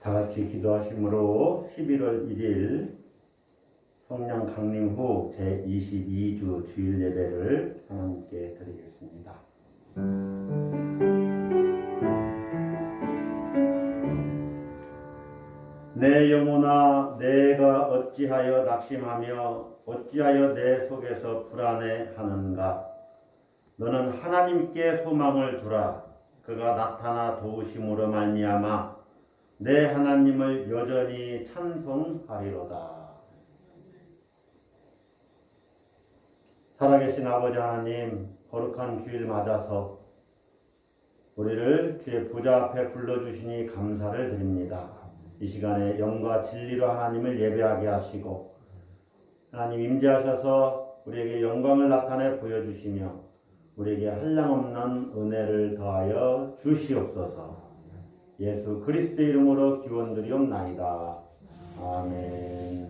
다 같이 기도하심으로 11월 1일 성령 강림 후 제22주 주일 예배를 하나님께 드리겠습니다. 내 영혼아, 내가 어찌하여 낙심하며 어찌하여 내 속에서 불안해하는가? 너는 하나님께 소망을 두라. 그가 나타나 도우심으로 말미암아 내 하나님을 여전히 찬송하리로다. 살아계신 아버지 하나님, 거룩한 주일 맞아서 우리를 주의 보좌 앞에 불러주시니 감사를 드립니다. 이 시간에 영과 진리로 하나님을 예배하게 하시고 하나님 임재하셔서 우리에게 영광을 나타내 보여주시며 우리에게 한량없는 은혜를 더하여 주시옵소서. 예수 그리스도의 이름으로 기원드리옵나이다. 아멘.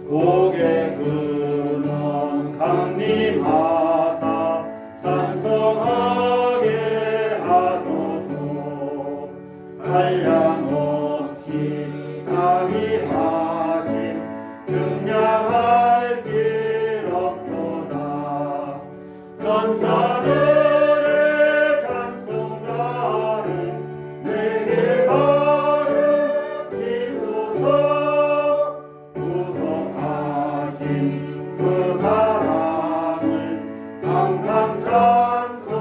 복의 근원 강림하사 찬송하게 하소서. 한량없이 자기 하심 증량할 길 없도다. 천사들의 찬송가를 내게 가르치소서. 구속하신 그 사랑을 항상 찬송합니다.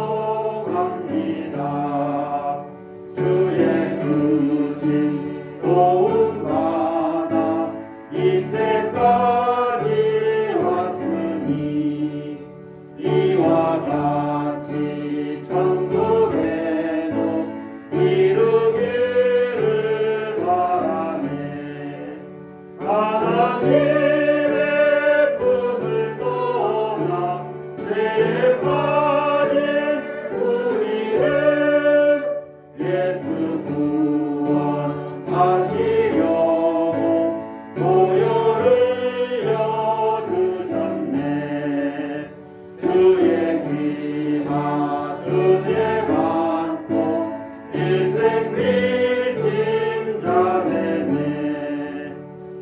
주의 크신 도움받아 이때까지 왔으니 이와 같이 천국에도 이루기를 바라네. 하나님의 품을 떠나 죄에 빠진 우리를 예수 구원하시려고 보혈을 여주셨네. 주의 귀한 은혜 많고 일생 빚진 자네네.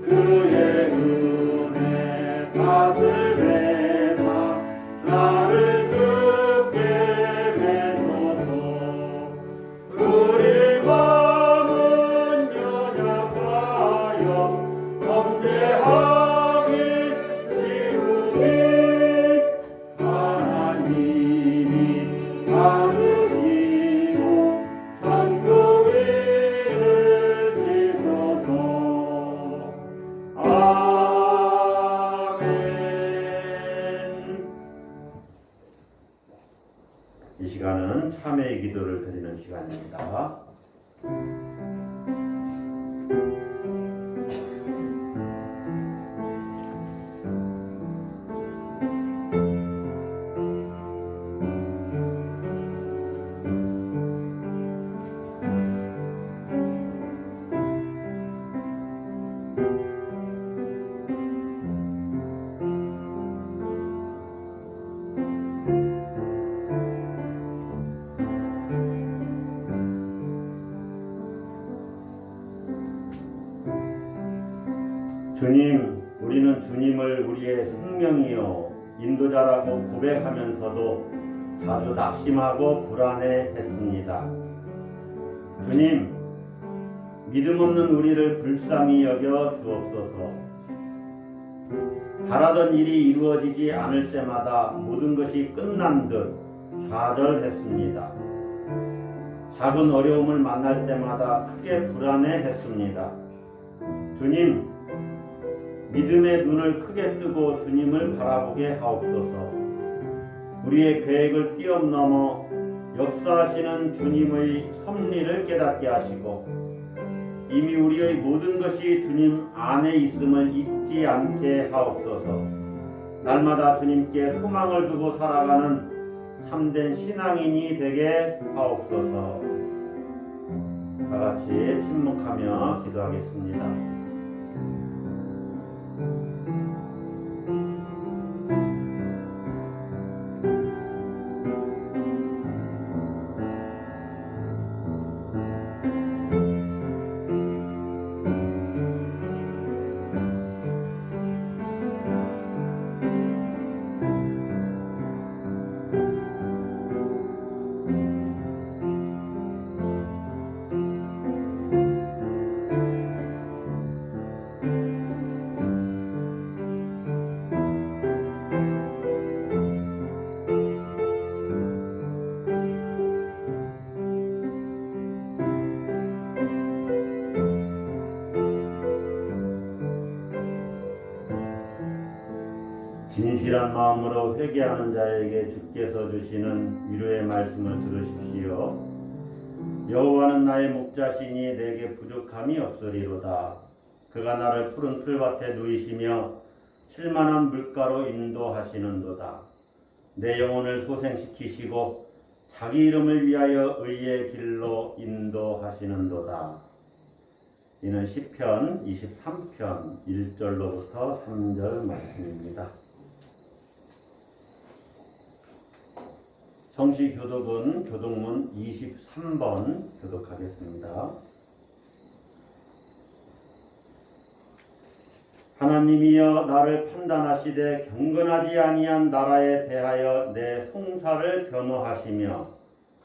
그의 은혜 탓을 베사 나를 주께 매소서. 우리 마음은 연약하여 범죄하기 쉬우니 하나님이 받으시고 천국 이르시소서. 아멘. 이 시간은 참회의 기도를 드리는 시간입니다. 주님, 우리는 주님을 우리의 생명이요 인도자라고 고백하면서도 자주 낙심하고 불안해했습니다. 주님, 믿음 없는 우리를 불쌍히 여겨 주옵소서. 바라던 일이 이루어지지 않을 때마다 모든 것이 끝난 듯 좌절했습니다. 작은 어려움을 만날 때마다 크게 불안해했습니다. 주님, 믿음의 눈을 크게 뜨고 주님을 바라보게 하옵소서. 우리의 계획을 뛰어넘어 역사하시는 주님의 섭리를 깨닫게 하시고 이미 우리의 모든 것이 주님 안에 있음을 잊지 않게 하옵소서. 날마다 주님께 소망을 두고 살아가는 참된 신앙인이 되게 하옵소서. 다 같이 침묵하며 기도하겠습니다. 진실한 마음으로 회개하는 자에게 주께서 주시는 위로의 말씀을 들으십시오. 여호와는 나의 목자시니 내게 부족함이 없으리로다. 그가 나를 푸른 풀밭에 누이시며 쉴만한 물가로 인도하시는도다. 내 영혼을 소생시키시고 자기 이름을 위하여 의의 길로 인도하시는도다. 이는 시편 23편 1절로부터 3절 말씀입니다. 성시교독은 교독문 23번 교독하겠습니다. 하나님이여 나를 판단하시되 경건하지 아니한 나라에 대하여 내 송사를 변호하시며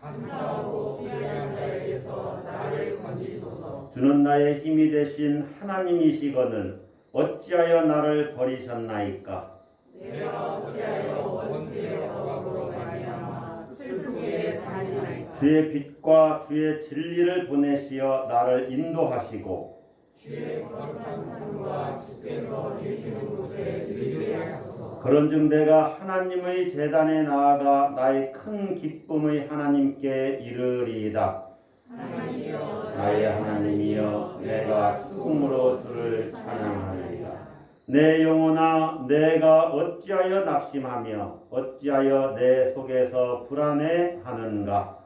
감사하고 미련한 자에게서 나를 건지소서. 주는 나의 힘이 되신 하나님이시거늘 어찌하여 나를 버리셨나이까. 내가 어찌하여 원수의 억압으로 말미암아 슬프게 다니나이까. 주의 빛과 주의 진리를 보내시어 나를 인도하시고 주의 거룩한 산과 주께서 계시는 곳에 이르게 하소서. 그런즉 내가 하나님의 제단에 나아가 나의 큰 기쁨의 하나님께 이르리이다. 하나님이여 나의 하나님이여 내가 수금으로 주를 찬양하리이다. 내 영혼아 내가 어찌하여 낙심하며 어찌하여 내 속에서 불안해하는가.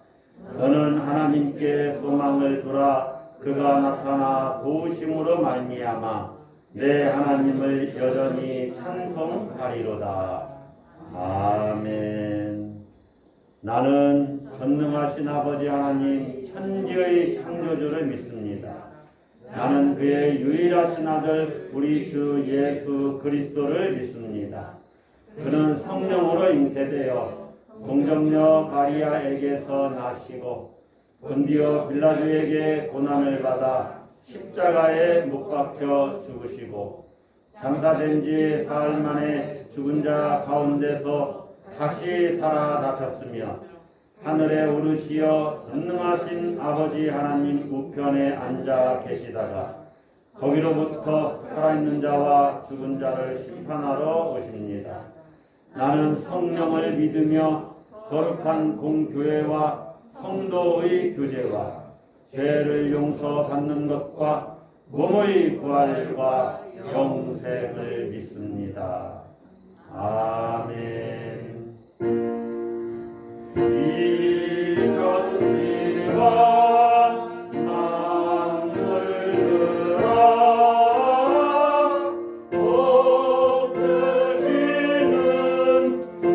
너는 하나님께 소망을 두라. 그가 나타나 도우심으로 말미암아 내 하나님을 여전히 찬송하리로다. 아멘. 나는 전능하신 아버지 하나님 천지의 창조주를 믿습니다. 나는 그의 유일하신 아들 우리 주 예수 그리스도를 믿습니다. 그는 성령으로 잉태되어 동정녀 마리아에게서 나시고 본디오 빌라도에게 고난을 받아 십자가에 못 박혀 죽으시고 장사된 지 사흘 만에 죽은 자 가운데서 다시 살아나셨으며 하늘에 오르시어 전능하신 아버지 하나님 우편에 앉아 계시다가 거기로부터 살아있는 자와 죽은 자를 심판하러 오십니다. 나는 성령을 믿으며 거룩한 공교회와 성도의 교제와 죄를 용서받는 것과 몸의 부활과 영생을 믿습니다. 아멘. 이 전지와 만물들아 복 되시는 그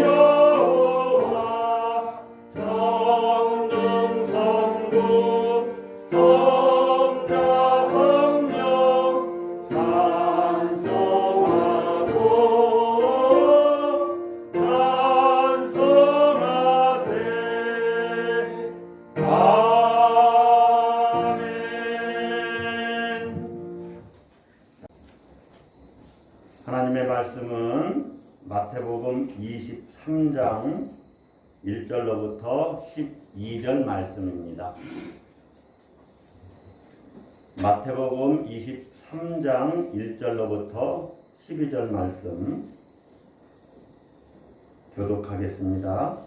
여호와 성령성부 성자 성령 찬송하고 찬송하세. 아멘. 하나님의 말씀은 마태복음 23장 1절로부터 12절 말씀입니다. 마태복음 23장 1절로부터 12절 말씀 교독하겠습니다.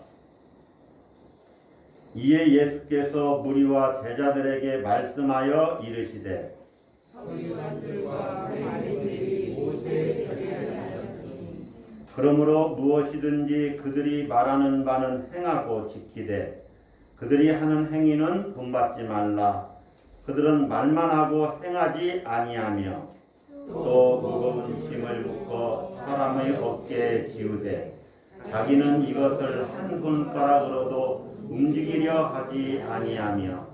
이에 예수께서 무리와 제자들에게 말씀하여 이르시되 서기관들과 바리새인들이 모세의 결의를 하였으니 그러므로 무엇이든지 그들이 말하는 바는 행하고 지키되 그들이 하는 행위는 본받지 말라. 그들은 말만 하고 행하지 아니하며 또 무거운 짐을 묶어 사람의 어깨에 지우되 자기는 이것을 한 손가락으로도 움직이려 하지 아니하며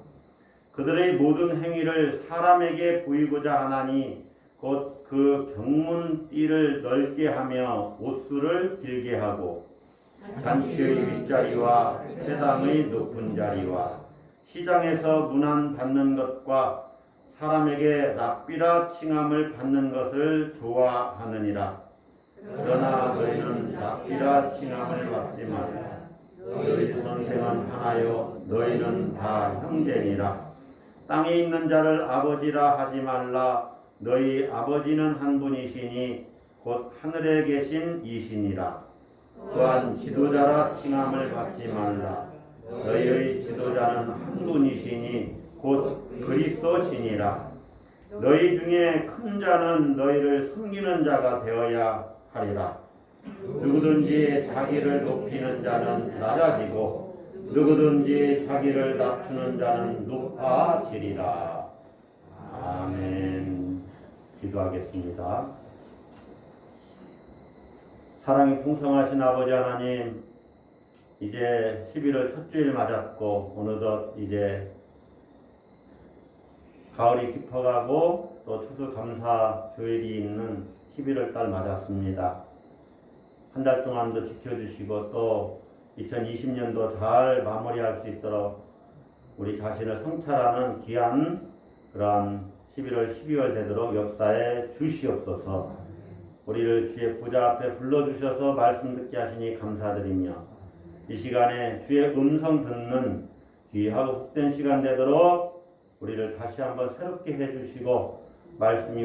그들의 모든 행위를 사람에게 보이고자 하나니 곧 그 병문띠를 넓게 하며 옷수를 길게 하고 잔치의 윗자리와 회당의 높은 자리와 시장에서 문안 받는 것과 사람에게 랍비라 칭함을 받는 것을 좋아하느니라. 그러나 너희는 랍비라 칭함을 받지 말라. 너희 선생은 하나요 너희는 다 형제니라. 땅에 있는 자를 아버지라 하지 말라. 너희 아버지는 한 분이시니 곧 하늘에 계신 이신이라. 또한 지도자라 칭함을 받지 말라. 너희의 지도자는 한 분이시니 곧 그리스도시니라. 너희 중에 큰 자는 너희를 섬기는 자가 되어야 하리라. 누구든지 자기를 높이는 자는 낮아지고 누구든지 자기를 낮추는 자는 높아지리라. 아멘. 기도하겠습니다. 사랑이 풍성하신 아버지 하나님, 이제 11월 첫 주일 맞았고 어느덧 이제 가을이 깊어가고 또 추수감사 주일이 있는 11월 달 맞았습니다. 한 달 동안도 지켜주시고 또 2020년도 잘 마무리할 수 있도록 우리 자신을 성찰하는 귀한 그러한 11월, 12월 되도록 역사에 주시옵소서. 우리를 주의 보좌 앞에 불러주셔서 말씀 듣게 하시니 감사드리며 이 시간에 주의 음성 듣는 귀하고 복된 시간 되도록 우리를 다시 한번 새롭게 해주시고 말씀이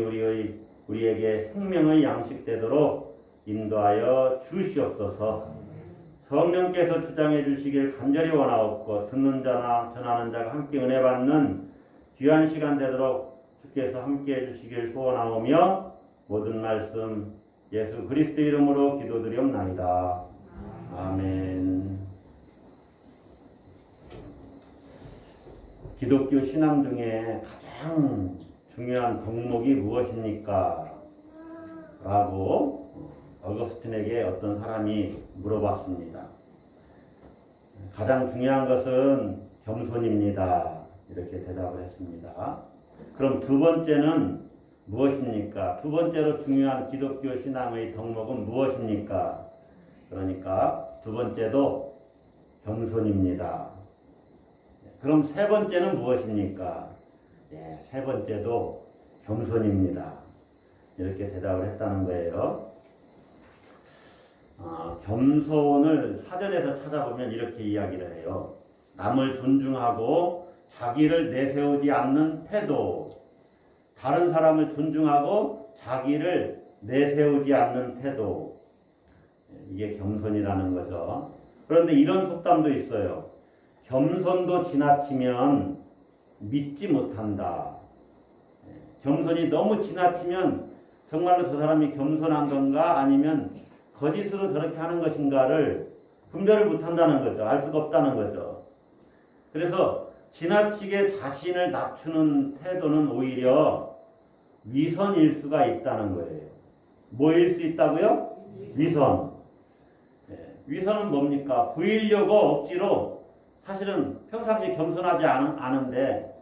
우리에게 생명의 양식 되도록 인도하여 주시옵소서. 성령께서 주장해 주시길 간절히 원하옵고 듣는 자나 전하는 자가 함께 은혜 받는 귀한 시간 되도록 주께서 함께 해주시길 소원하오며 모든 말씀 예수 그리스도 이름으로 기도드리옵나이다. 아멘. 기독교 신앙 중에 가장 중요한 덕목이 무엇입니까? 라고 어거스틴에게 어떤 사람이 물어봤습니다. 가장 중요한 것은 겸손입니다. 이렇게 대답을 했습니다. 그럼 두 번째는 무엇입니까? 두 번째로 중요한 기독교 신앙의 덕목은 무엇입니까? 그러니까 두 번째도 겸손입니다. 그럼 세 번째는 무엇입니까? 세 번째도 겸손입니다. 이렇게 대답을 했다는 거예요. 겸손을 사전에서 찾아보면 이렇게 이야기를 해요. 남을 존중하고 자기를 내세우지 않는 태도, 다른 사람을 존중하고 자기를 내세우지 않는 태도, 이게 겸손이라는 거죠. 그런데 이런 속담도 있어요. 겸손도 지나치면 믿지 못한다. 겸손이 너무 지나치면 정말로 저 사람이 겸손한 건가 아니면 거짓으로 저렇게 하는 것인가를 분별을 못한다는 거죠. 알 수가 없다는 거죠. 그래서 지나치게 자신을 낮추는 태도는 오히려 위선일 수가 있다는 거예요. 뭐일 수 있다고요? 위선. 위선은 뭡니까? 보이려고 억지로 사실은 평상시 겸손하지 않은데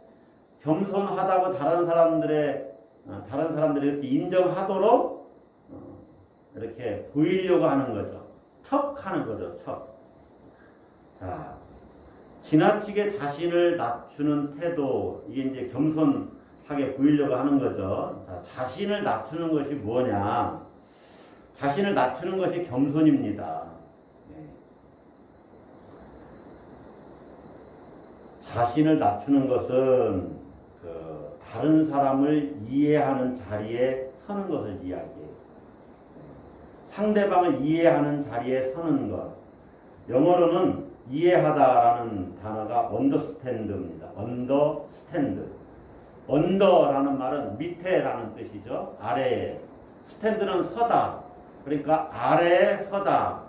겸손하다고 다른 사람들이 이렇게 인정하도록 이렇게 보이려고 하는 거죠. 척하는 거죠. 척. 자, 지나치게 자신을 낮추는 태도, 이게 이제 겸손하게 보이려고 하는 거죠. 자, 자신을 낮추는 것이 뭐냐? 자신을 낮추는 것이 겸손입니다. 자신을 낮추는 것은 다른 사람을 이해하는 자리에 서는 것을 이야기해요. 상대방을 이해하는 자리에 서는 것. 영어로는 이해하다라는 단어가 understand입니다. understand. under라는 말은 밑에라는 뜻이죠. 아래에. stand는 서다. 그러니까 아래에 서다.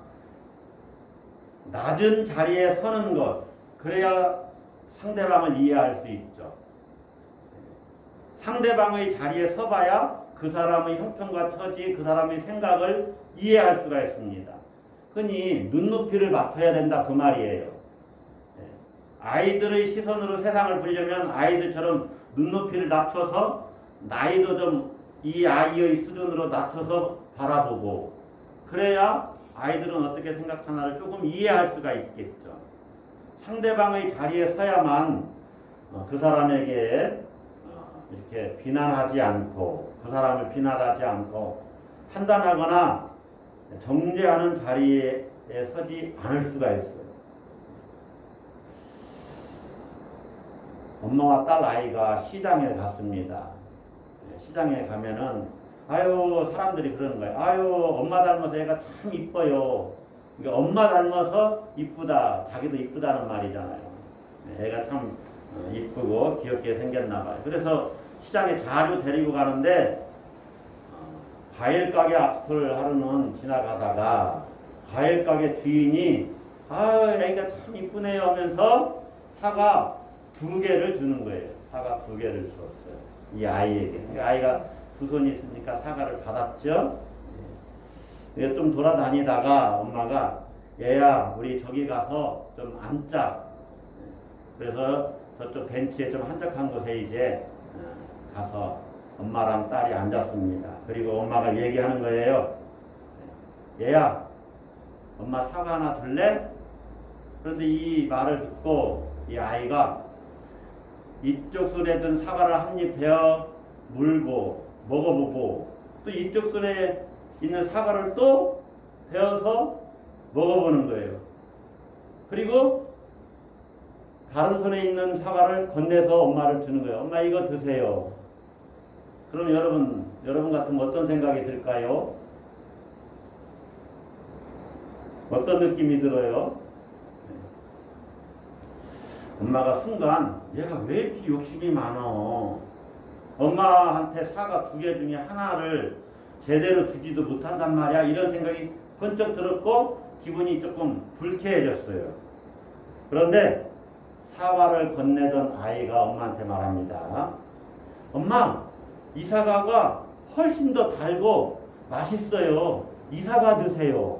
낮은 자리에 서는 것. 그래야 상대방을 이해할 수 있죠. 상대방의 자리에 서봐야 그 사람의 형편과 처지, 그 사람의 생각을 이해할 수가 있습니다. 흔히 눈높이를 맞춰야 된다 그 말이에요. 아이들의 시선으로 세상을 보려면 아이들처럼 눈높이를 낮춰서 나이도 좀 이 아이의 수준으로 낮춰서 바라보고 그래야 아이들은 어떻게 생각하나를 조금 이해할 수가 있겠죠. 상대방의 자리에 서야만 그 사람에게 이렇게 비난하지 않고 그 사람을 비난하지 않고 판단하거나 정죄하는 자리에 서지 않을 수가 있어요. 엄마와 딸 아이가 시장에 갔습니다. 시장에 가면은 아유, 사람들이 그러는 거예요. 아유, 엄마 닮아서 애가 참 이뻐요. 그러니까 엄마 닮아서 이쁘다. 자기도 이쁘다는 말이잖아요. 애가 참 이쁘고 귀엽게 생겼나 봐요. 그래서 시장에 자주 데리고 가는데 과일 가게 앞을 하루는 지나가다가 과일 가게 주인이 아유, 애가 참 이쁘네요 하면서 사과 2개를 주는 거예요. 사과 2개를 주었어요. 이 아이에게. 아이가 2손이 있으니까 사과를 받았죠. 좀 돌아다니다가 엄마가 얘야 우리 저기 가서 좀 앉자. 그래서 저쪽 벤치에 좀 한적한 곳에 이제 가서 엄마랑 딸이 앉았습니다. 그리고 엄마가 얘기하는 거예요. 얘야 엄마 사과 하나 줄래? 그런데 이 말을 듣고 이 아이가 이쪽 손에 든 사과를 한 입 베어 물고 먹어보고 또 이쪽 손에 있는 사과를 또 베어서 먹어보는 거예요. 그리고 다른 손에 있는 사과를 건네서 엄마를 주는 거예요. 엄마 이거 드세요. 그럼 여러분 같으면 어떤 생각이 들까요? 어떤 느낌이 들어요? 엄마가 순간 얘가 왜 이렇게 욕심이 많어? 엄마한테 사과 2개 중에 하나를 제대로 주지도 못한단 말이야. 이런 생각이 번쩍 들었고 기분이 조금 불쾌해졌어요. 그런데 사과를 건네던 아이가 엄마한테 말합니다. 엄마, 이 사과가 훨씬 더 달고 맛있어요. 이 사과 드세요.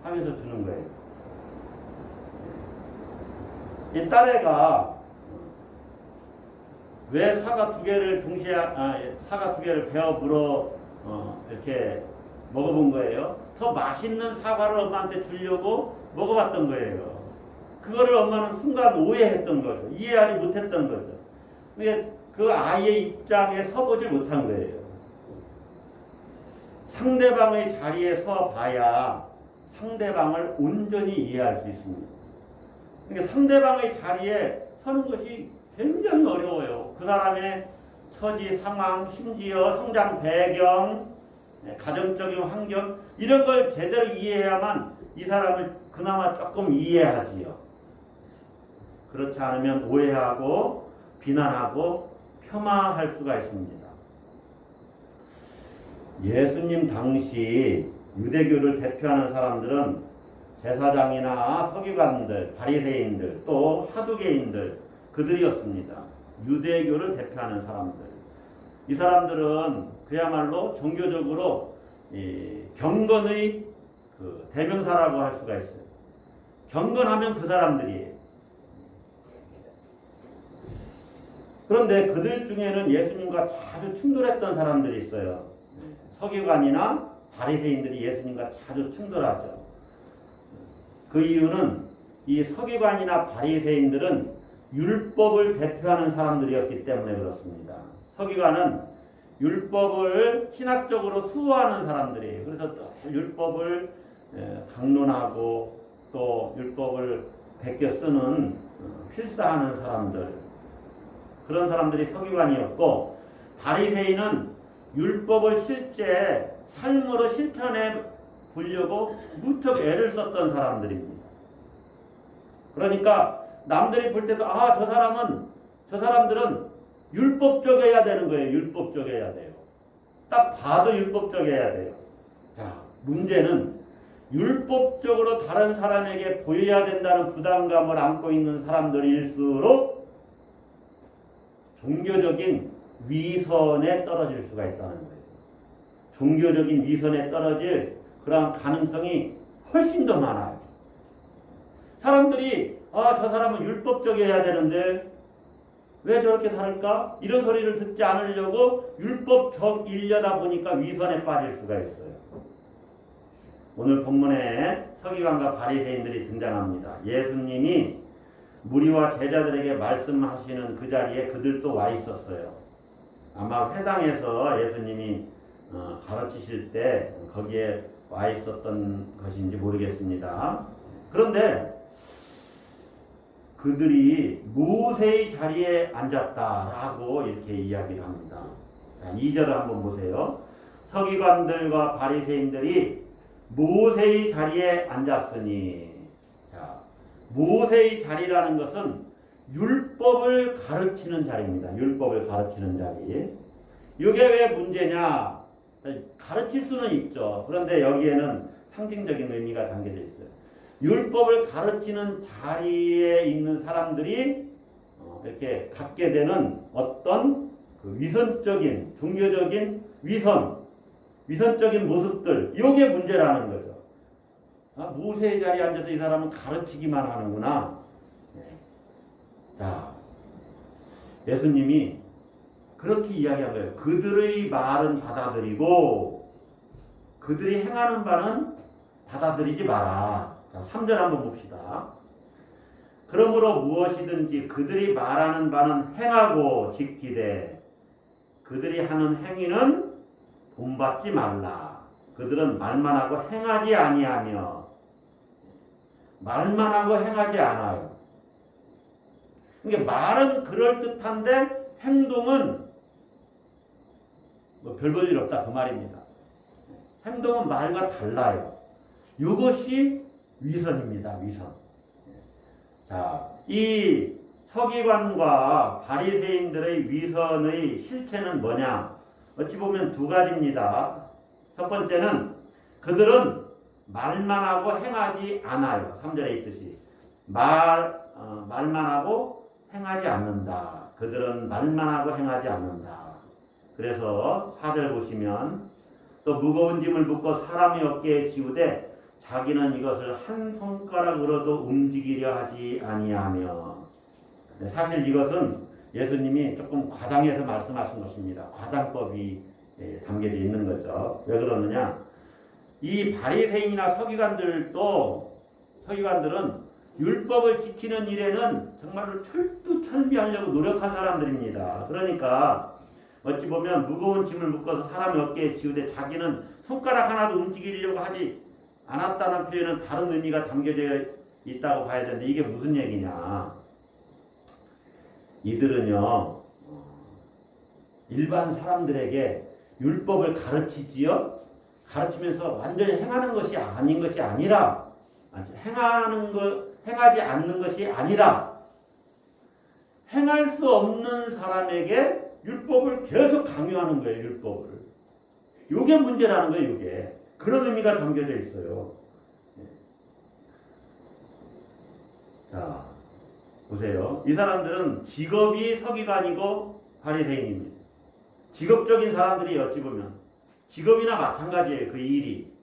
하면서 주는 거예요. 이 딸애가 왜 사과 2개를 동시에 사과 2개를 베어 물어 이렇게 먹어본 거예요. 더 맛있는 사과를 엄마한테 주려고 먹어봤던 거예요. 그거를 엄마는 순간 오해했던 거죠. 이해하지 못했던 거죠. 그게 그 아이의 입장에 서보지 못한 거예요. 상대방의 자리에 서봐야 상대방을 온전히 이해할 수 있습니다. 그러니까 상대방의 자리에 서는 것이 굉장히 어려워요. 그 사람의 처지, 상황, 심지어 성장 배경, 가정적인 환경 이런 걸 제대로 이해해야만 이 사람을 그나마 조금 이해하지요. 그렇지 않으면 오해하고 비난하고 폄하할 수가 있습니다. 예수님 당시 유대교를 대표하는 사람들은 제사장이나 서기관들, 바리새인들, 또 사두개인들 그들이었습니다. 유대교를 대표하는 사람들. 이 사람들은 그야말로 종교적으로 경건의 그 대명사라고 할 수가 있어요. 경건하면 그 사람들이에요. 그런데 그들 중에는 예수님과 자주 충돌했던 사람들이 있어요. 서기관이나 바리새인들이 예수님과 자주 충돌하죠. 그 이유는 이 서기관이나 바리새인들은 율법을 대표하는 사람들이었기 때문에 그렇습니다. 서기관은 율법을 신학적으로 수호하는 사람들이에요. 그래서 또 율법을 강론하고 또 율법을 베껴 쓰는 필사하는 사람들, 그런 사람들이 서기관이었고, 바리새인은 율법을 실제 삶으로 실천해 보려고 무척 애를 썼던 사람들입니다. 그러니까 남들이 볼 때도 저 사람들은 율법적이어야 되는 거예요. 율법적이어야 돼요. 딱 봐도 율법적이어야 돼요. 자, 문제는 율법적으로 다른 사람에게 보여야 된다는 부담감을 안고 있는 사람들일수록 종교적인 위선에 떨어질 수가 있다는 거예요. 종교적인 위선에 떨어질 그러한 가능성이 훨씬 더 많아요. 사람들이 저 사람은 율법적이어야 되는데 왜 저렇게 살까? 이런 소리를 듣지 않으려고 율법적이려다 보니까 위선에 빠질 수가 있어요. 오늘 본문에 서기관과 바리새인들이 등장합니다. 예수님이 무리와 제자들에게 말씀하시는 그 자리에 그들도 와 있었어요. 아마 회당에서 예수님이 가르치실 때 거기에 와 있었던 것인지 모르겠습니다. 그런데 그들이 모세의 자리에 앉았다라고 이렇게 이야기를 합니다. 자, 2절을 한번 보세요. 서기관들과 바리새인들이 모세의 자리에 앉았으니, 자, 모세의 자리라는 것은 율법을 가르치는 자리입니다. 율법을 가르치는 자리. 이게 왜 문제냐? 가르칠 수는 있죠. 그런데 여기에는 상징적인 의미가 담겨져 있어요. 율법을 가르치는 자리에 있는 사람들이 이렇게 갖게 되는 어떤 그 위선적인, 종교적인 위선적인 모습들, 이게 문제라는 거죠. 모세의 자리에 앉아서 이 사람은 가르치기만 하는구나. 자, 예수님이 그렇게 이야기한 거예요. 그들의 말은 받아들이고 그들이 행하는 바는 받아들이지 마라. 자, 3절 한번 봅시다. 그러므로 무엇이든지 그들이 말하는 바는 행하고 지키되 그들이 하는 행위는 본받지 말라. 그들은 말만 하고 행하지 아니하며, 말만 하고 행하지 않아요. 그러니까 말은 그럴듯한데 행동은 뭐 별 볼 일 없다, 그 말입니다. 행동은 말과 달라요. 이것이 위선입니다. 위선. 자, 이 서기관과 바리새인들의 위선의 실체는 뭐냐? 어찌 보면 두 가지입니다. 첫 번째는 그들은 말만 하고 행하지 않아요. 3절에 있듯이 말만 하고 행하지 않는다. 그들은 말만 하고 행하지 않는다. 그래서 4절 보시면 또 무거운 짐을 묶어 사람의 어깨에 지우되 자기는 이것을 한 손가락으로도 움직이려 하지 아니하며. 사실 이것은 예수님이 조금 과장해서 말씀하신 것입니다. 과장법이 담겨져 있는 거죠. 왜 그러느냐? 이 바리새인이나 서기관들은 율법을 지키는 일에는 정말로 철두철미하려고 노력한 사람들입니다. 그러니까 어찌 보면 무거운 짐을 묶어서 사람의 어깨에 지우되 자기는 손가락 하나도 움직이려고 하지 않았다는 표현은 다른 의미가 담겨져 있다고 봐야 되는데, 이게 무슨 얘기냐? 이들은요, 일반 사람들에게 율법을 가르치지요. 가르치면서 완전히 행하는 것이 아닌 것이 아니라, 행하지 않는 것이 아니라, 행할 수 없는 사람에게 율법을 계속 강요하는 거예요. 율법을. 이게 문제라는 거예요. 이게. 그런 의미가 담겨져 있어요. 자, 보세요. 이 사람들은 직업이 서기관이고 바리새인입니다. 직업적인 사람들이 어찌 보면 직업이나 마찬가지예요. 그 일이.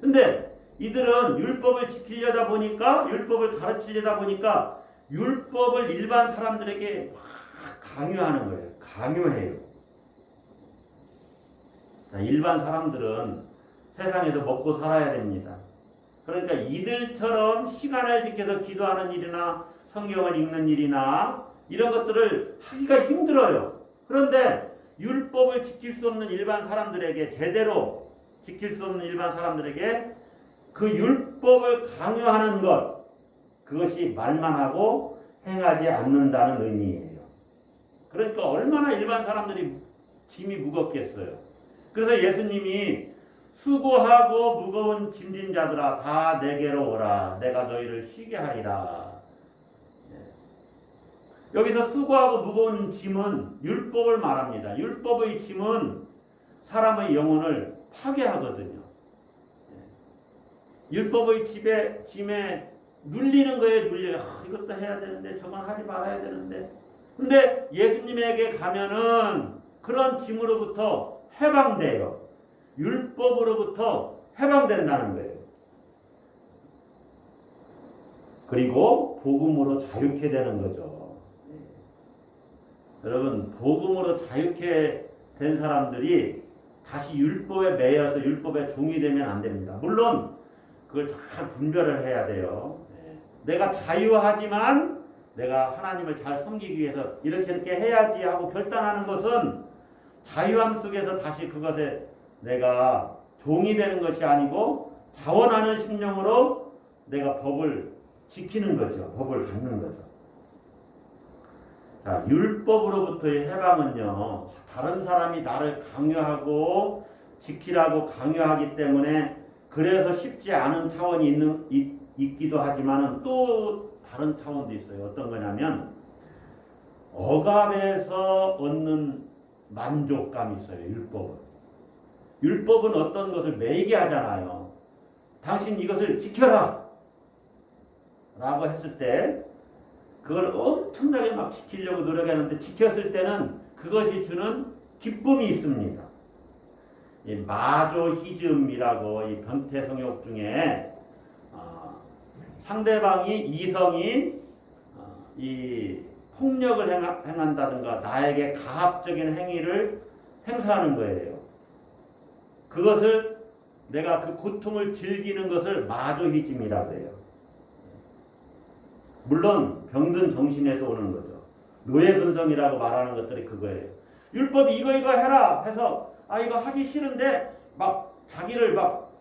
근데 이들은 율법을 지키려다 보니까, 율법을 가르치려다 보니까 율법을 일반 사람들에게 막 강요하는 거예요. 강요해요. 자, 일반 사람들은 세상에서 먹고 살아야 됩니다. 그러니까 이들처럼 시간을 지켜서 기도하는 일이나 성경을 읽는 일이나 이런 것들을 하기가 힘들어요. 그런데 율법을 지킬 수 없는 일반 사람들에게, 제대로 지킬 수 없는 일반 사람들에게 그 율법을 강요하는 것, 그것이 말만 하고 행하지 않는다는 의미예요. 그러니까 얼마나 일반 사람들이 짐이 무겁겠어요. 그래서 예수님이 수고하고 무거운 짐진 자들아 다 내게로 오라. 내가 너희를 쉬게 하리라. 여기서 수고하고 무거운 짐은 율법을 말합니다. 율법의 짐은 사람의 영혼을 파괴하거든요. 율법의 짐에 눌리는 거에 눌려요. 이것도 해야 되는데 저건 하지 말아야 되는데. 근데 예수님에게 가면은 그런 짐으로부터 해방돼요. 율법으로부터 해방된다는 거예요. 그리고 복음으로 자유케 되는 거죠. 여러분, 복음으로 자유케 된 사람들이 다시 율법에 매여서 율법의 종이 되면 안 됩니다. 물론 그걸 잘 분별을 해야 돼요. 내가 자유하지만 내가 하나님을 잘 섬기기 위해서 이렇게 해야지 하고 결단하는 것은 자유함 속에서 다시 그것에 내가 종이 되는 것이 아니고 자원하는 심령으로 내가 법을 지키는 거죠. 법을 갖는 거죠. 자, 율법으로부터의 해방은요, 다른 사람이 나를 강요하고 지키라고 강요하기 때문에 그래서 쉽지 않은 차원이 있기도 하지만은 또 다른 차원도 있어요. 어떤 거냐면 억압에서 얻는 만족감이 있어요. 율법은 어떤 것을 매이게 하잖아요. 당신 이것을 지켜라 라고 했을 때 그걸 엄청나게 막 지키려고 노력하는데 지켰을 때는 그것이 주는 기쁨이 있습니다. 이 마조히즘이라고 이 변태 성욕 중에 상대방이 이성이 이 폭력을 행한다든가 나에게 가압적인 행위를 행사하는 거예요. 그것을 내가 그 고통을 즐기는 것을 마조히즘이라고 해요. 물론 병든 정신에서 오는 거죠. 노예근성이라고 말하는 것들이 그거예요. 율법이 이거 해라 해서 이거 하기 싫은데 막 자기를 막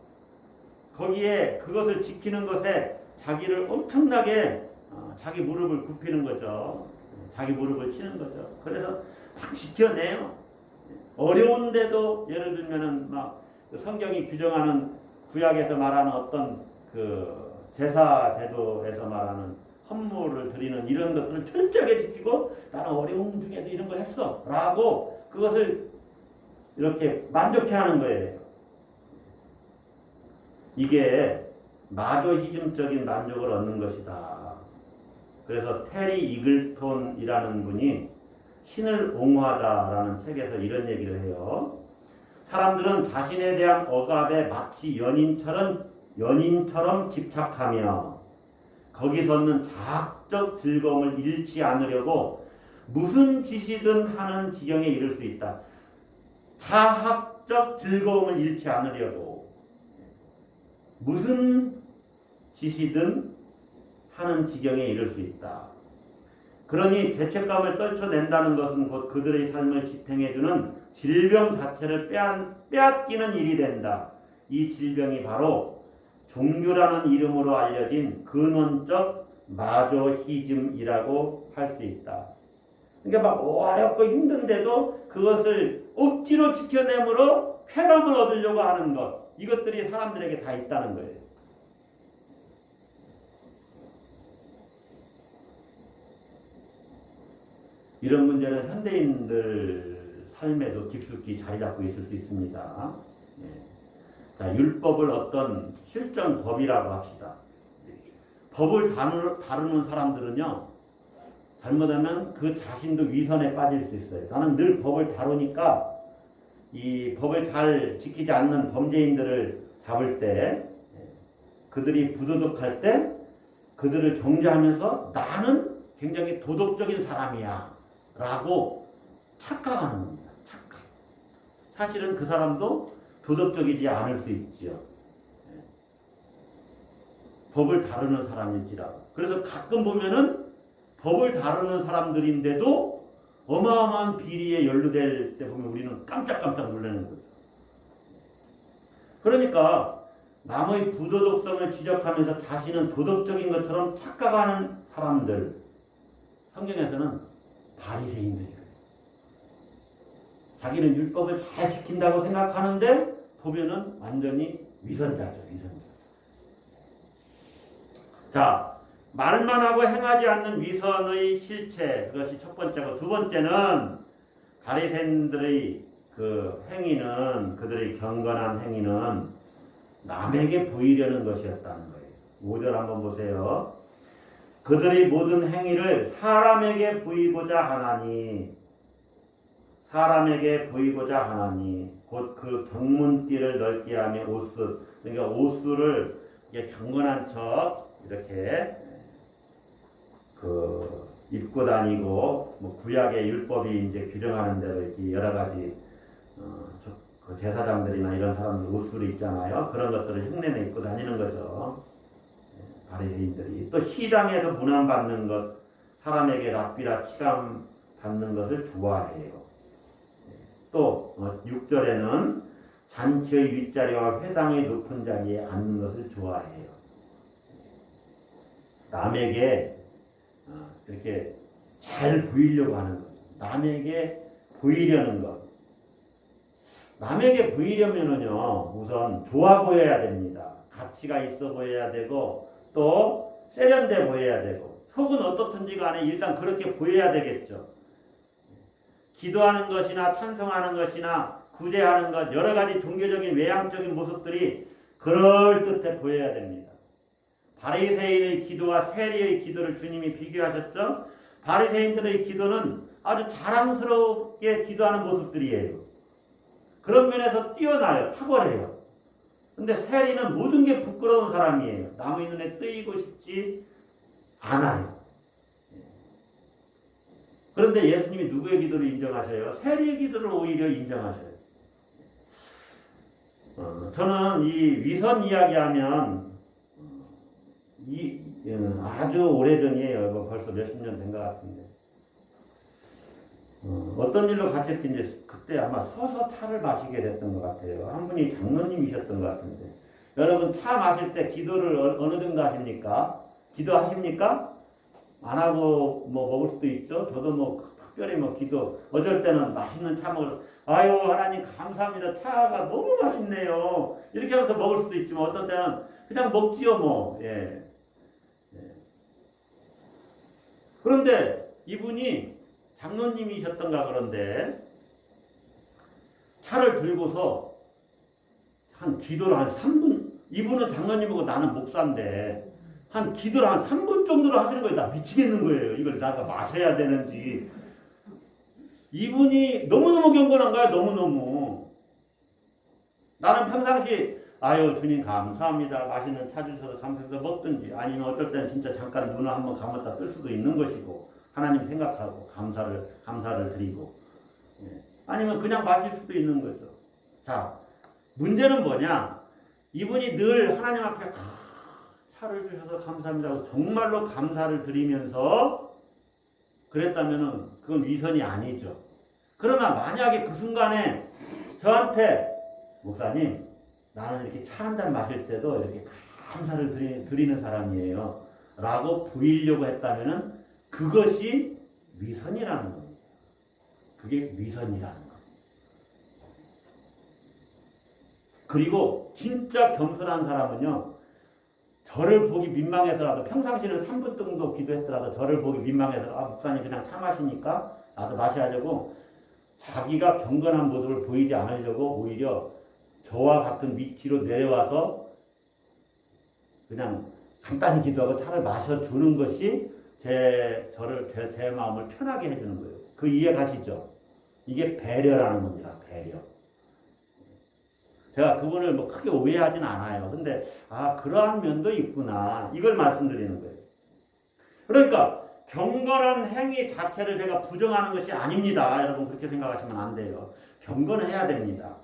거기에 그것을 지키는 것에 자기를 엄청나게 자기 무릎을 굽히는 거죠. 자기 무릎을 치는 거죠. 그래서 막 지켜내요. 어려운데도 예를 들면은 막 성경이 규정하는 구약에서 말하는 어떤 그 제사 제도에서 말하는 헌물을 드리는 이런 것들을 철저하게 지키고 나는 어려움 중에도 이런 걸 했어 라고 그것을 이렇게 만족해 하는 거예요. 이게 마조히즘적인 만족을 얻는 것이다. 그래서 테리 이글톤이라는 분이 신을 옹호하다라는 책에서 이런 얘기를 해요. 사람들은 자신에 대한 억압에 마치 연인처럼 집착하며 거기서 얻는 자학적 즐거움을 잃지 않으려고 무슨 짓이든 하는 지경에 이를 수 있다. 자학적 즐거움을 잃지 않으려고 무슨 짓이든 하는 지경에 이를 수 있다. 그러니 죄책감을 떨쳐낸다는 것은 곧 그들의 삶을 지탱해주는 질병 자체를 빼앗기는 일이 된다. 이 질병이 바로 종교라는 이름으로 알려진 근원적 마조히즘이라고 할 수 있다. 그러니까 막 어렵고 힘든데도 그것을 억지로 지켜내므로 쾌감을 얻으려고 하는 것. 이것들이 사람들에게 다 있다는 거예요. 이런 문제는 현대인들 삶에도 깊숙이 자리 잡고 있을 수 있습니다. 예. 자, 율법을 어떤 실전 법이라고 합시다. 법을 다루는 사람들은요, 잘못하면 그 자신도 위선에 빠질 수 있어요. 나는 늘 법을 다루니까 이 법을 잘 지키지 않는 범죄인들을 잡을 때, 그들이 부도덕할 때 그들을 정죄하면서 나는 굉장히 도덕적인 사람이야 라고 착각하는 겁니다. 착각. 사실은 그 사람도 도덕적이지 않을 수 있죠. 법을 다루는 사람일지라도. 그래서 가끔 보면은 법을 다루는 사람들인데도 어마어마한 비리에 연루될 때 보면 우리는 깜짝깜짝 놀라는 거죠. 그러니까 남의 부도덕성을 지적하면서 자신은 도덕적인 것처럼 착각하는 사람들, 성경에서는 바리새인들이에요. 자기는 율법을 잘 지킨다고 생각하는데 보면은 완전히 위선자죠. 자, 말만 하고 행하지 않는 위선의 실체, 그것이 첫 번째고, 두 번째는 바리새인들의 그 행위는, 그들의 경건한 행위는 남에게 보이려는 것이었다는 거예요. 5절 한번 보세요. 그들의 모든 행위를 사람에게 보이고자 하나니 곧 그 경문띠를 넓게 하며 옷수, 그러니까 옷수를 경건한 척 이렇게 그 입고 다니고, 뭐 구약의 율법이 이제 규정하는 대로 이렇게 여러 가지 그 제사장들이나 이런 사람들 옷수를 입잖아요. 그런 것들을 흉내내 입고 다니는 거죠. 바리새인들이 또 시장에서 문안받는 것, 사람에게 랍비라 치감 받는 것을 좋아해요. 또 6절에는 잔치의 윗자리와 회당의 높은 자리에 앉는 것을 좋아해요. 남에게 이렇게 잘 보이려고 하는 것, 남에게 보이려는 것. 남에게 보이려면은요, 우선 좋아 보여야 됩니다. 가치가 있어 보여야 되고, 또 세련돼 보여야 되고, 속은 어떻든지 간에 일단 그렇게 보여야 되겠죠. 기도하는 것이나 찬송하는 것이나 구제하는 것, 여러 가지 종교적인 외향적인 모습들이 그럴듯해 보여야 됩니다. 바리새인의 기도와 세리의 기도를 주님이 비교하셨죠. 바리새인들의 기도는 아주 자랑스럽게 기도하는 모습들이에요. 그런 면에서 뛰어나요. 탁월해요. 근데 세리는 모든 게 부끄러운 사람이에요. 남의 눈에 뜨이고 싶지 않아요. 그런데 예수님이 누구의 기도를 인정하셔요? 세리의 기도를 오히려 인정하셔요. 저는 이 위선 이야기하면 아주 오래전이에요. 벌써 몇십 년 된 것 같은데. 어떤 일로 같이 했든지 그때 아마 서서 차를 마시게 됐던 것 같아요. 한 분이 장로님이셨던 것 같은데. 여러분 차 마실 때 기도를 어느 정도 하십니까? 기도하십니까? 안 하고 뭐 먹을 수도 있죠. 저도 뭐 특별히 뭐 기도 어쩔 때는 맛있는 차 먹을 아유 하나님 감사합니다. 차가 너무 맛있네요. 이렇게 하면서 먹을 수도 있지만 어떤 때는 그냥 먹지요 뭐. 예. 그런데 이분이 장로님이셨던가 그런데 차를 들고서 한 기도를 한 3분 이분은 장로님이고 나는 목사인데 한 기도를 한 3분 정도로 하시는 거예요. 나 미치겠는 거예요. 이걸 내가 마셔야 되는지. 이분이 너무너무 경건한 거야. 너무너무. 나는 평상시 아유 주님 감사합니다. 맛있는 차 주셔서 감사해서 먹든지 아니면 어떨 때는 진짜 잠깐 눈을 한번 감았다 뜰 수도 있는 것이고 하나님 생각하고 감사를 드리고 아니면 그냥 마실 수도 있는 거죠. 자 문제는 뭐냐? 이분이 늘 하나님 앞에 차를 주셔서 감사합니다. 정말로 감사를 드리면서 그랬다면은 그건 위선이 아니죠. 그러나 만약에 그 순간에 저한테 목사님 나는 이렇게 차 한 잔 마실 때도 이렇게 감사를 드리는 사람이에요. 라고 보이려고 했다면은 그것이 위선이라는 겁니다. 그게 위선이라는 겁니다. 그리고 진짜 겸손한 사람은요. 저를 보기 민망해서라도 평상시는 3분 정도 기도했더라도 저를 보기 민망해서 목사님 그냥 차 마시니까 나도 마셔야되고 자기가 경건한 모습을 보이지 않으려고 오히려 저와 같은 위치로 내려와서 그냥 간단히 기도하고 차를 마셔주는 것이 제 마음을 편하게 해주는 거예요. 그 이해 가시죠? 이게 배려라는 겁니다. 배려. 제가 그분을 뭐 크게 오해하진 않아요. 근데 그러한 면도 있구나. 이걸 말씀드리는 거예요. 그러니까 경건한 행위 자체를 제가 부정하는 것이 아닙니다. 여러분 그렇게 생각하시면 안 돼요. 경건해야 됩니다.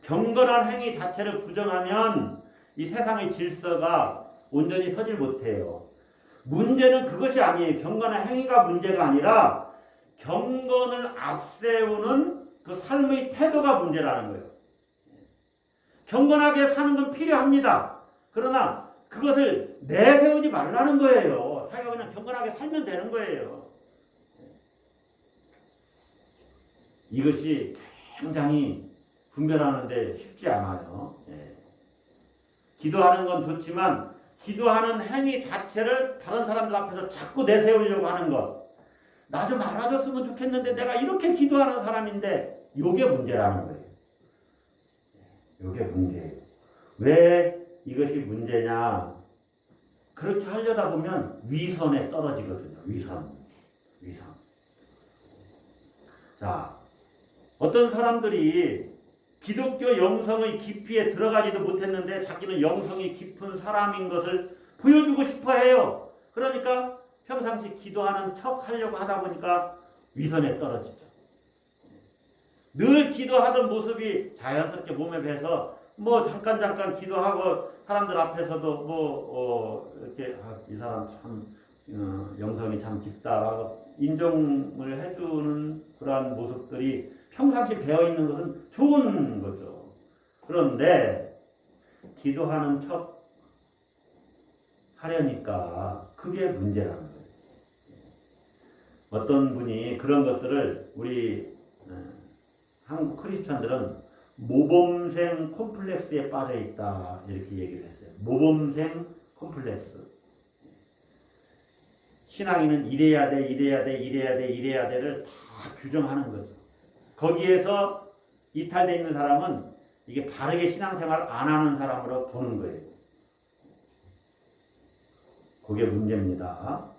경건한 행위 자체를 부정하면 이 세상의 질서가 온전히 서질 못해요. 문제는 그것이 아니에요. 경건한 행위가 문제가 아니라 경건을 앞세우는 그 삶의 태도가 문제라는 거예요. 경건하게 사는 건 필요합니다. 그러나 그것을 내세우지 말라는 거예요. 자기가 그냥 경건하게 살면 되는 거예요. 이것이 굉장히 분별하는데 쉽지 않아요. 기도하는 건 좋지만 기도하는 행위 자체를 다른 사람들 앞에서 자꾸 내세우려고 하는 것. 나 좀 알아줬으면 좋겠는데 내가 이렇게 기도하는 사람인데 이게 문제라는 거예요. 이게 문제예요. 왜 이것이 문제냐? 그렇게 하려다 보면 위선에 떨어지거든요. 위선. 자, 어떤 사람들이 기독교 영성의 깊이에 들어가지도 못했는데 자기는 영성이 깊은 사람인 것을 보여주고 싶어 해요. 그러니까 평상시 기도하는 척 하려고 하다 보니까 위선에 떨어지죠. 늘 기도하던 모습이 자연스럽게 몸에 배서 뭐 잠깐 기도하고 사람들 앞에서도 이렇게 이 사람 참 영성이 참 깊다라고 인정을 해주는 그러한 모습들이 평상시 배어있는 것은 좋은 거죠. 그런데 기도하는 척 하려니까 그게 문제라는 거예요. 어떤 분이 그런 것들을 우리 한국 크리스천들은 모범생 콤플렉스에 빠져 있다 이렇게 얘기를 했어요. 모범생 콤플렉스. 신앙인은 이래야 돼, 이래야 돼, 이래야 돼, 이래야 돼를 다 규정하는 거죠. 거기에서 이탈되어 있는 사람은 이게 바르게 신앙생활 안 하는 사람으로 보는 거예요. 그게 문제입니다.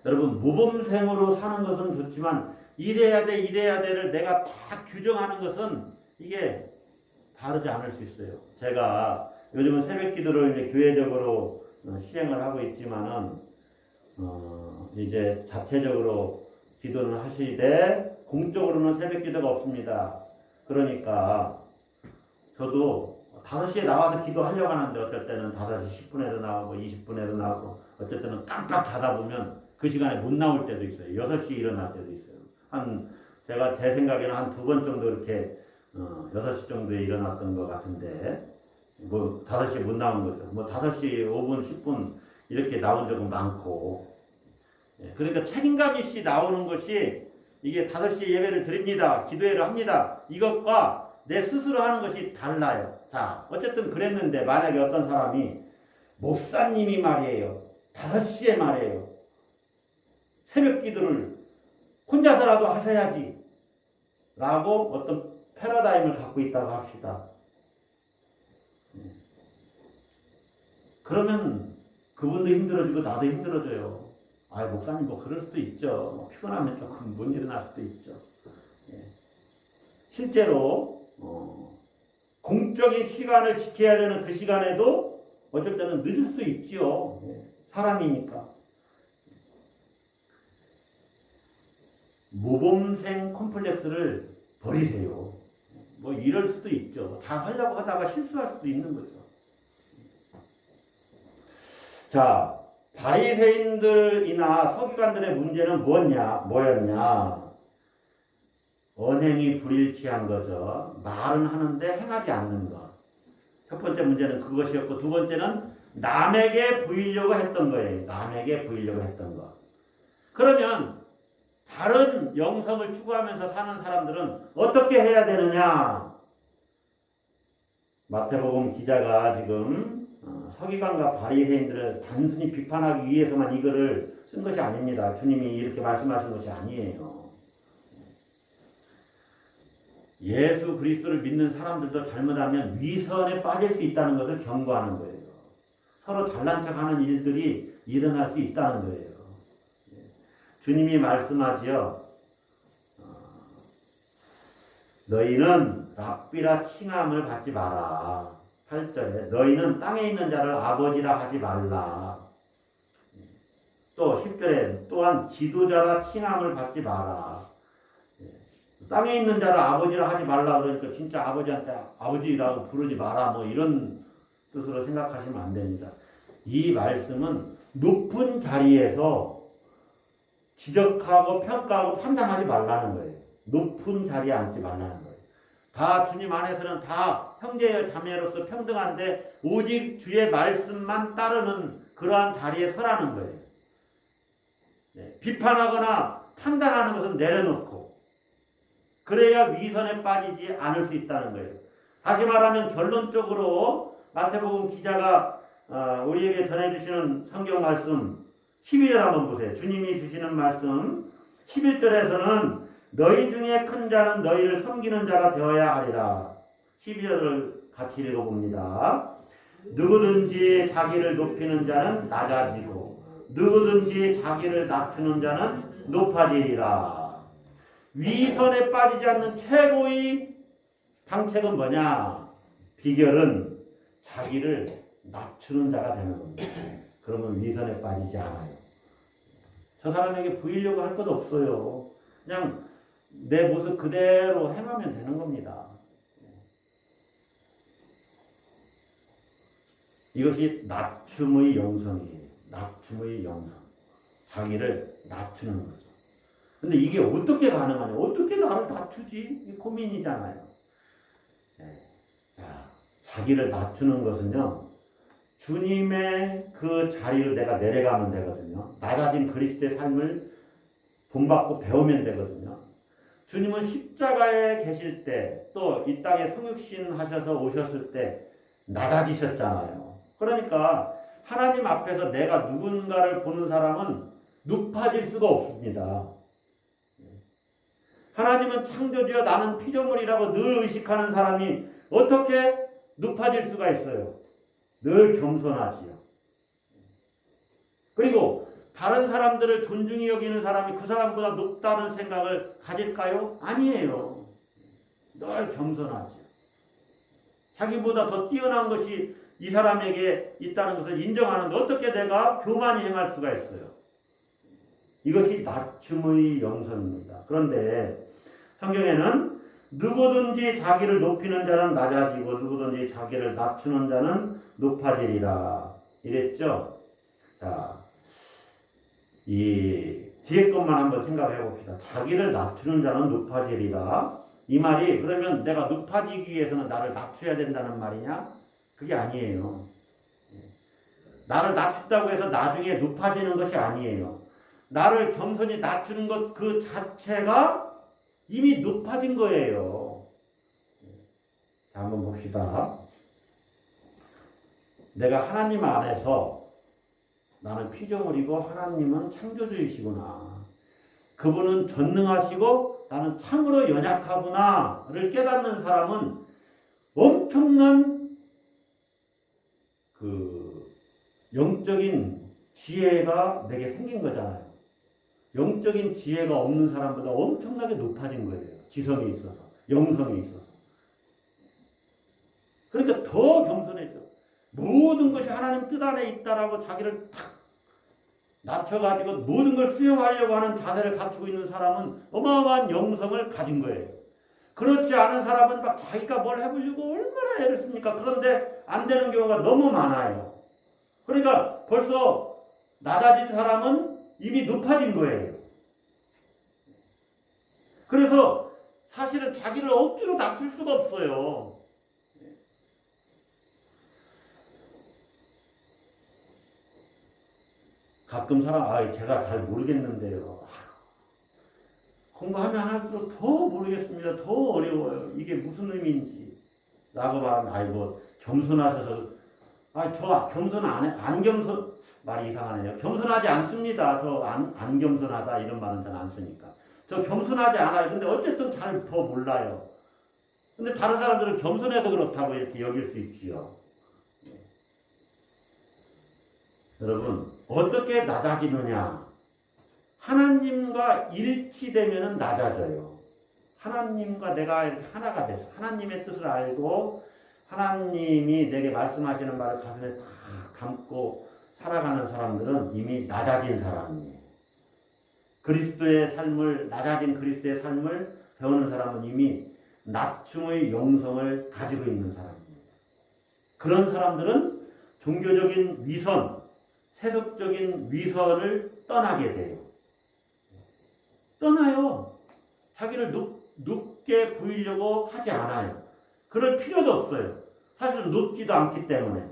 여러분, 모범생으로 사는 것은 좋지만 이래야 돼, 이래야 돼를 내가 다 규정하는 것은 이게 바르지 않을 수 있어요. 제가 요즘은 새벽 기도를 이제 교회적으로 시행을 하고 있지만은 이제 자체적으로 기도는 하시되 공적으로는 새벽 기도가 없습니다. 그러니까 저도 5시에 나와서 기도하려고 하는데 어떨 때는 5시 10분에도 나오고 20분에도 나오고 어쩔 때는 깜빡 자다 보면 그 시간에 못 나올 때도 있어요. 6시에 일어날 때도 있어요. 제가 제 생각에는 한 2번 정도 이렇게 6시 정도에 일어났던 것 같은데 뭐 5시에 못 나온 거죠. 뭐 5시 5분 10분 이렇게 나온 적은 많고 그러니까 책임감 있이 나오는 것이 이게 5시에 예배를 드립니다. 기도회를 합니다. 이것과 내 스스로 하는 것이 달라요. 자, 어쨌든 그랬는데 만약에 어떤 사람이 목사님이 말이에요. 5시에 말이에요. 새벽 기도를 혼자서라도 하셔야지 라고 어떤 패러다임을 갖고 있다고 합시다. 그러면 그분도 힘들어지고 나도 힘들어져요. 아, 목사님 뭐 그럴 수도 있죠. 뭐 피곤하면 조금 못 일어날 수도 있죠. 실제로 공적인 시간을 지켜야 되는 그 시간에도 어쩔 때는 늦을 수도 있지요. 사람이니까. 모범생 콤플렉스를 버리세요. 뭐 이럴 수도 있죠. 잘 하려고 하다가 실수할 수도 있는 거죠. 자, 바리새인들이나 서기관들의 문제는 뭐였냐? 언행이 불일치한 거죠. 말은 하는데 행하지 않는 것. 첫 번째 문제는 그것이었고 두 번째는 남에게 보이려고 했던 거예요. 남에게 보이려고 했던 것. 그러면 다른 영성을 추구하면서 사는 사람들은 어떻게 해야 되느냐? 마태복음 기자가 지금 서기관과 바리새인들을 단순히 비판하기 위해서만 이거를 쓴 것이 아닙니다. 주님이 이렇게 말씀하신 것이 아니에요. 예수 그리스도를 믿는 사람들도 잘못하면 위선에 빠질 수 있다는 것을 경고하는 거예요. 서로 잘난 척하는 일들이 일어날 수 있다는 거예요. 주님이 말씀하지요. 너희는 랍비라 칭함을 받지 마라. 8절에 너희는 땅에 있는 자를 아버지라 하지 말라. 또 10절에 또한 지도자라 칭함을 받지 마라. 땅에 있는 자를 아버지라 하지 말라 그러니까 진짜 아버지한테 아버지라고 부르지 마라 뭐 이런 뜻으로 생각하시면 안 됩니다. 이 말씀은 높은 자리에서 지적하고 평가하고 판단하지 말라는 거예요. 높은 자리에 앉지 말라는 거예요. 다 주님 안에서는 다 형제 자매로서 평등한데 오직 주의 말씀만 따르는 그러한 자리에 서라는 거예요. 비판하거나 판단하는 것은 내려놓고 그래야 위선에 빠지지 않을 수 있다는 거예요. 다시 말하면 결론적으로 마태복음 기자가 우리에게 전해주시는 성경 말씀 12절 한번 보세요. 주님이 주시는 말씀 11절에서는 너희 중에 큰 자는 너희를 섬기는 자가 되어야 하리라. 12절을 같이 읽어봅니다. 누구든지 자기를 높이는 자는 낮아지고 누구든지 자기를 낮추는 자는 높아지리라. 위선에 빠지지 않는 최고의 방책은 뭐냐? 비결은 자기를 낮추는 자가 되는 겁니다. 그러면 위선에 빠지지 않아요. 저 사람에게 보이려고 할 것도 없어요. 그냥 내 모습 그대로 행하면 되는 겁니다. 이것이 낮춤의 영성이에요. 낮춤의 영성. 자기를 낮추는 거죠. 근데 이게 어떻게 가능하냐? 어떻게 나를 낮추지? 이 고민이잖아요. 자, 자기를 낮추는 것은요. 주님의 그 자리로 내가 내려가면 되거든요. 낮아진 그리스도의 삶을 본받고 배우면 되거든요. 주님은 십자가에 계실 때 또 이 땅에 성육신 하셔서 오셨을 때 낮아지셨잖아요. 그러니까 하나님 앞에서 내가 누군가를 보는 사람은 높아질 수가 없습니다. 하나님은 창조주여 나는 피조물이라고 늘 의식하는 사람이 어떻게 높아질 수가 있어요? 늘 겸손하지요. 그리고 다른 사람들을 존중히 여기는 사람이 그 사람보다 높다는 생각을 가질까요? 아니에요. 늘 겸손하지요. 자기보다 더 뛰어난 것이 이 사람에게 있다는 것을 인정하는데 어떻게 내가 교만히 행할 수가 있어요? 이것이 낮춤의 영성입니다. 그런데 성경에는 누구든지 자기를 높이는 자는 낮아지고 누구든지 자기를 낮추는 자는 높아지리라 이랬죠. 자, 이 뒤에 것만 한번 생각해 봅시다. 자기를 낮추는 자는 높아지리라. 이 말이 그러면 내가 높아지기 위해서는 나를 낮춰야 된다는 말이냐? 그게 아니에요. 나를 낮춘다고 해서 나중에 높아지는 것이 아니에요. 나를 겸손히 낮추는 것 그 자체가 이미 높아진 거예요. 자, 한번 봅시다. 내가 하나님 안에서 나는 피조물이고 하나님은 창조주이시구나. 그분은 전능하시고 나는 참으로 연약하구나를 깨닫는 사람은 엄청난 그 영적인 지혜가 내게 생긴 거잖아요. 영적인 지혜가 없는 사람보다 엄청나게 높아진 거예요. 지성이 있어서, 영성이 있어서. 그러니까 더 겸손해져. 모든 것이 하나님 뜻 안에 있다라고 자기를 탁 낮춰가지고 모든 걸 수용하려고 하는 자세를 갖추고 있는 사람은 어마어마한 영성을 가진 거예요. 그렇지 않은 사람은 막 자기가 뭘 해보려고 얼마나 애를 씁니까? 그런데 안 되는 경우가 너무 많아요. 그러니까 벌써 낮아진 사람은 이미 높아진 거예요. 그래서 사실은 자기를 억지로 낮출 수가 없어요. 가끔 사람, 제가 잘 모르겠는데요. 공부하면 할수록 더 모르겠습니다. 더 어려워요. 이게 무슨 의미인지. 라고 말하면, 겸손하셔서, 저 겸손 안 겸손, 말이 이상하네요. 겸손하지 않습니다. 저 안 겸손하다 이런 말은 잘 안 쓰니까. 저 겸손하지 않아요. 근데 어쨌든 잘 더 몰라요. 근데 다른 사람들은 겸손해서 그렇다고 이렇게 여길 수 있지요. 여러분, 어떻게 낮아지느냐? 하나님과 일치되면 낮아져요. 하나님과 내가 이렇게 하나가 돼서 하나님의 뜻을 알고 하나님이 내게 말씀하시는 말을 가슴에 다 담고 살아가는 사람들은 이미 낮아진 사람이에요. 그리스도의 삶을, 낮아진 그리스도의 삶을 배우는 사람은 이미 낮춤의 영성을 가지고 있는 사람입니다. 그런 사람들은 종교적인 위선, 세속적인 위선을 떠나게 돼요. 떠나요. 자기를 높게 보이려고 하지 않아요. 그럴 필요도 없어요. 사실은 높지도 않기 때문에.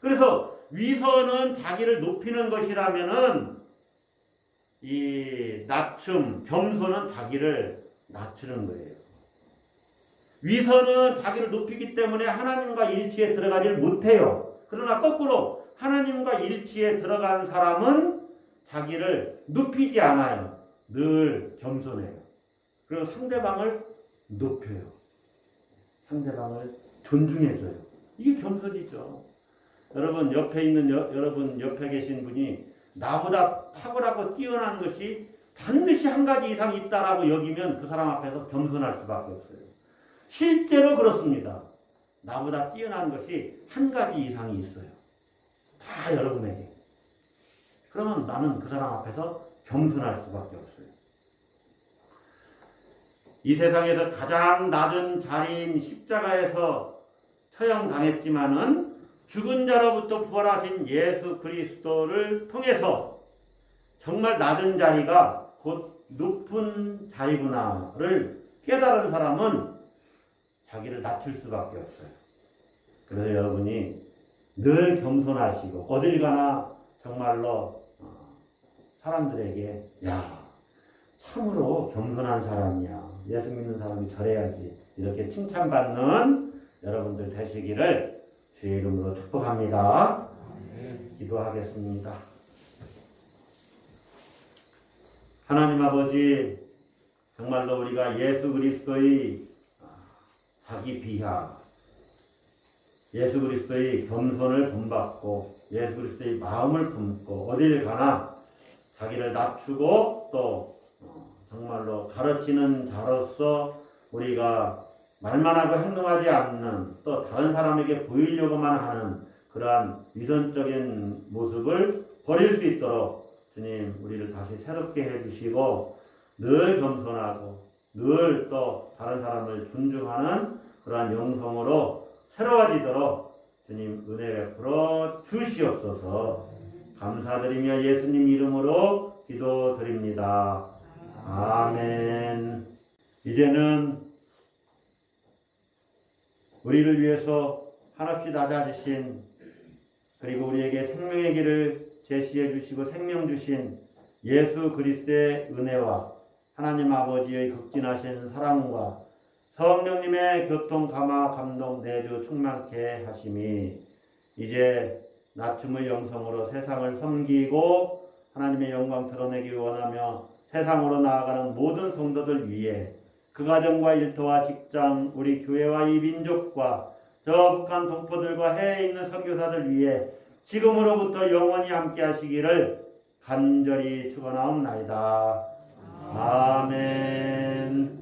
그래서 위선은 자기를 높이는 것이라면은 이 낮춤, 겸손은 자기를 낮추는 거예요. 위선은 자기를 높이기 때문에 하나님과 일치에 들어가질 못해요. 그러나 거꾸로 하나님과 일치에 들어간 사람은 자기를 높이지 않아요. 늘 겸손해요. 그리고 상대방을 높여요. 상대방을 존중해줘요. 이게 겸손이죠. 여러분 옆에 있는 여러분 옆에 계신 분이 나보다 탁월하고 뛰어난 것이 반드시 한 가지 이상 있다라고 여기면 그 사람 앞에서 겸손할 수밖에 없어요. 실제로 그렇습니다. 나보다 뛰어난 것이 한 가지 이상이 있어요. 다 여러분에게. 그러면 나는 그 사람 앞에서 겸손할 수밖에 없어요. 이 세상에서 가장 낮은 자리인 십자가에서 처형당했지만은 죽은 자로부터 부활하신 예수 그리스도를 통해서 정말 낮은 자리가 곧 높은 자리구나를 깨달은 사람은 자기를 낮출 수밖에 없어요. 그래서 여러분이 늘 겸손하시고 어딜 가나 정말로 사람들에게 야 참으로 겸손한 사람이야. 예수 믿는 사람이 저래야지. 이렇게 칭찬받는 여러분들 되시기를 주의 이름으로 축복합니다. 기도하겠습니다. 하나님 아버지, 정말로 우리가 예수 그리스도의 자기 비하, 예수 그리스도의 겸손을 본받고 예수 그리스도의 마음을 품고 어딜 가나 자기를 낮추고 또 정말로 가르치는 자로서 우리가 말만 하고 행동하지 않는, 또 다른 사람에게 보이려고만 하는 그러한 위선적인 모습을 버릴 수 있도록 주님 우리를 다시 새롭게 해주시고 늘 겸손하고 늘 또 다른 사람을 존중하는 그러한 영성으로 새로워지도록 주님 은혜 베풀어 주시옵소서. 감사드리며 예수님 이름으로 기도드립니다. 아멘. 이제는 우리를 위해서 한없이 낮아지신, 그리고 우리에게 생명의 길을 제시해 주시고 생명 주신 예수 그리스도의 은혜와 하나님 아버지의 극진하신 사랑과 성령님의 교통 감화 감동 내주 충만케 하심이 이제 낮춤의 영성으로 세상을 섬기고 하나님의 영광 드러내기 원하며 세상으로 나아가는 모든 성도들 위해 그 가정과 일터와 직장, 우리 교회와 이 민족과 저 북한 동포들과 해외에 있는 선교사들 위해 지금으로부터 영원히 함께 하시기를 간절히 축원하옵나이다. 아멘.